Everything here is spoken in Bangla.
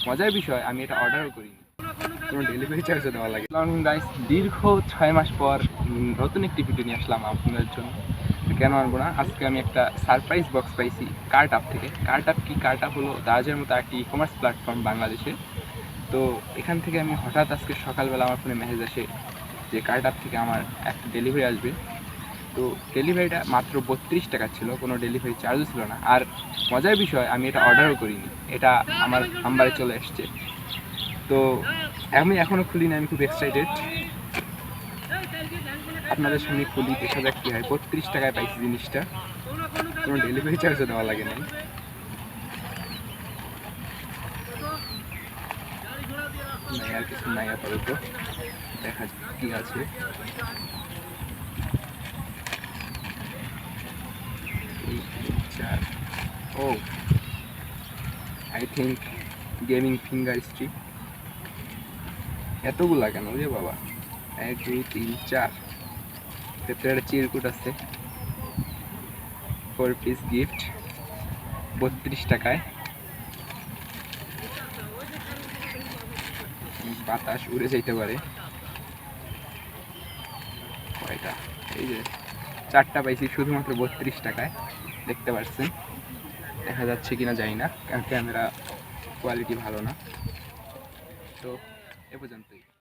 মজার বিষয় আমি এটা অর্ডারও করিনি, কোনো ডেলিভারি চার্জও দেওয়া লাগে। গাইস, দীর্ঘ 6 মাস পর নতুন একটি ভিডিও নিয়ে আসলাম আপনাদের জন্য। কেন আনবো না, আজকে আমি একটা সারপ্রাইজ বক্স পাইছি কার্টআপ থেকে। কার্টআপ কি? কার্টআপ হলো দারাজের মতো একটি ই কমার্স প্ল্যাটফর্ম বাংলাদেশে। তো এখান থেকে আমি হঠাৎ আজকে সকালবেলা আমার ফোনে মেসেজ আসে যে কার্টআপ থেকে আমার একটা ডেলিভারি আসবে। তো ডেলিভারিটা মাত্র 32 টাকা ছিল, কোনো ডেলিভারি চার্জও ছিল না। আর মজার বিষয় আমি এটা অর্ডারও করিনি, এটা আমার নাম্বারে চলে এসছে। তো আমি এখনও খুলিনি, আমি খুব এক্সাইটেড। আপনাদের সামনে খুলি, দেখা যাক কী হয়। 32 টাকায় পাইছি জিনিসটা, কোনো ডেলিভারি চার্জও দেওয়া লাগে নাই। আর কিছু নাই আপাতত, দেখা যাক কী আছে। Oh I think gaming finger strip. এতগুলা কেন রে বাবা? 1 2 3 4, ভেতরে একটা চিরকুট আছে, 4 পিস গিফট 32 টাকায়। বাতাস উড়ে যাইতে পারে। কয়টা? এই যে 4টা পাইছি শুধুমাত্র 32 টাকায়, দেখতে পাচ্ছেন। দেখা যাচ্ছে কিনা জানি না, কারণ ক্যামেরা কোয়ালিটি ভালো না। তো এ পর্যন্তই।